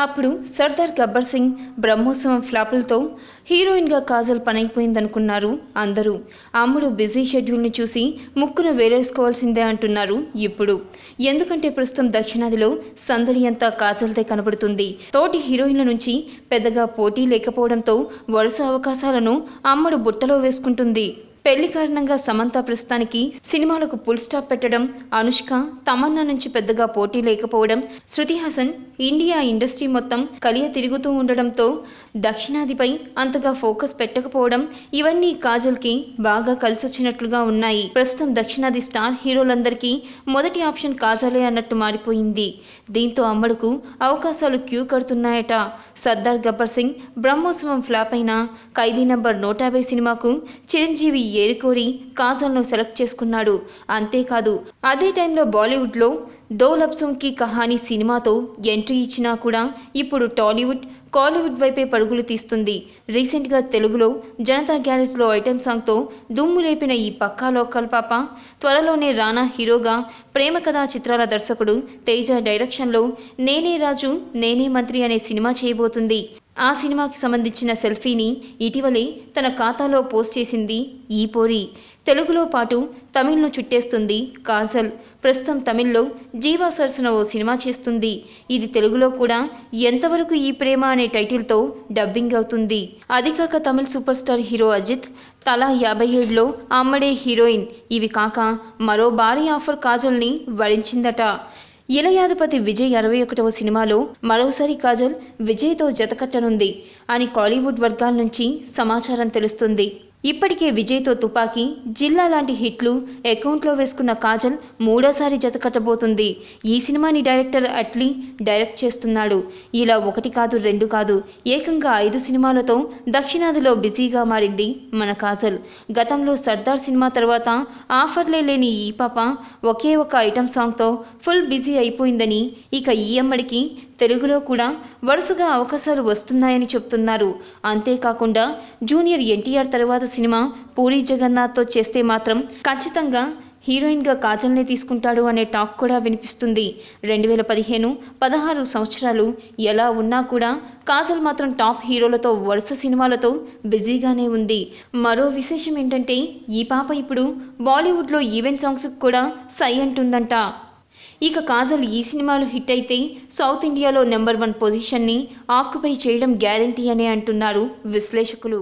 అప్పుడు సర్దార్ గబ్బర్ సింగ్, బ్రహ్మోత్సవం ఫ్లాపులతో హీరోయిన్గా కాజల్ పనైపోయిందనుకున్నారు అందరూ. అమ్ముడు బిజీ షెడ్యూల్ని చూసి ముక్కున వేలేసుకోవాల్సిందే అంటున్నారు ఇప్పుడు. ఎందుకంటే ప్రస్తుతం దక్షిణాదిలో సందడి అంతా కాజల్దే కనబడుతుంది. తోటి హీరోయిన్ల నుంచి పెద్దగా పోటీ లేకపోవడంతో వరుస అవకాశాలను అమ్మడు బుట్టలో వేసుకుంటుంది. పెళ్లి కారణంగా సమంత ప్రస్తుతానికి సినిమాలకు ఫుల్ స్టాప్ పెట్టడం, అనుష్క, తమన్నా నుంచి పెద్దగా పోటీ లేకపోవడం, శృతి హాసన్ ఇండియా ఇండస్ట్రీ మొత్తం కలియ తిరుగుతూ ఉండడంతో దక్షిణాదిపై అంతగా ఫోకస్ పెట్టకపోవడం ఇవన్నీ కాజల్కి బాగా కలిసొచ్చినట్లుగా ఉన్నాయి. ప్రస్తుతం దక్షిణాది స్టార్ హీరోలందరికీ మొదటి ఆప్షన్ కాజలే అన్నట్టు మారిపోయింది. దీంతో అమ్మడుకు అవకాశాలు క్యూ కడుతున్నాయట. సర్దార్ గబ్బర్ సింగ్, బ్రహ్మోత్సవం ఫ్లాప్ అయిన ఖైదీ నంబర్ 150 సినిమాకు చిరంజీవి ఏరికోరి కాజల్ను సెలెక్ట్ చేసుకున్నాడు. అంతేకాదు అదే టైంలో బాలీవుడ్లో దో లఫ్జోं की కహానీ సినిమాతో ఎంట్రీ ఇచ్చినా కూడా ఇప్పుడు టాలీవుడ్, కాలీవుడ్ వైపే పరుగులు తీస్తుంది. రీసెంట్గా తెలుగులో జనతా గ్యారేజ్లో ఐటెం సాంగ్తో దుమ్ము లేపిన ఈ పక్కా లోకల్ పాప త్వరలోనే రానా హీరోగా, ప్రేమ కథా చిత్రాల దర్శకుడు తేజ డైరెక్షన్లో నేనే రాజు నేనే మంత్రి అనే సినిమా చేయబోతుంది. ఆ సినిమాకి సంబంధించిన సెల్ఫీని ఇటీవలే తన ఖాతాలో పోస్ట్ చేసింది ఈ పోరి. తెలుగులో పాటు తమిళ్ను చుట్టేస్తుంది కాజల్. ప్రస్తుతం తమిళ్లో జీవా సరసన ఓ సినిమా చేస్తుంది. ఇది తెలుగులో కూడా ఎంతవరకు ఈ ప్రేమ అనే టైటిల్తో డబ్బింగ్ అవుతుంది. అదికాక Tamil super star hero Ajith Thala 57లో అమ్మడే హీరోయిన్. ఇవి కాక మరో భారీ ఆఫర్ కాజల్ని వరించిందట. ఇలయాధిపతి విజయ్ 61వ సినిమాలో మరోసారి కాజల్ విజయ్తో జతకట్టనుంది అని కాలీవుడ్ వర్గాల నుంచి సమాచారం తెలుస్తుంది. ఇప్పటికే విజయ్తో తుపాకీ, జిల్లా లాంటి హిట్లు అకౌంట్లో వేసుకున్న కాజల్ మూడోసారి జతకట్టబోతుంది. ఈ సినిమాని డైరెక్టర్ అట్లీ డైరెక్ట్ చేస్తున్నాడు. ఇలా ఒకటి కాదు, రెండు కాదు, ఏకంగా 5 సినిమాలతో దక్షిణాదిలో బిజీగా మారింది మన కాజల్. గతంలో సర్దార్ సినిమా తర్వాత ఆఫర్లే లేని ఈ పాప ఒకే ఒక ఐటెం సాంగ్తో ఫుల్ బిజీ అయిపోయిందని, ఇక ఈ అమ్మడికి తెలుగులో కూడా వరుసగా అవకాశాలు వస్తున్నాయని చెప్తున్నారు. అంతేకాకుండా జూనియర్ ఎన్టీఆర్ తర్వాత సినిమా పూరి జగన్నాథ్తో చేస్తే మాత్రం ఖచ్చితంగా హీరోయిన్గా కాజల్నే తీసుకుంటాడు అనే టాక్ కూడా వినిపిస్తుంది. 2015-16 సంవత్సరాలు ఎలా ఉన్నా కూడా కాజల్ మాత్రం టాప్ హీరోలతో వరుస సినిమాలతో బిజీగానే ఉంది. మరో విశేషం ఏంటంటే ఈ పాప ఇప్పుడు బాలీవుడ్లో ఈవెంట్ సాంగ్స్కి కూడా సై అంటుందంట. ఇక కాజల్ ఈ సినిమాలు హిట్ అయితే సౌత్ ఇండియాలో నెంబర్ 1 పొజిషన్ని ఆక్యుపై చేయడం గ్యారంటీ అనే అంటున్నారు విశ్లేషకులు.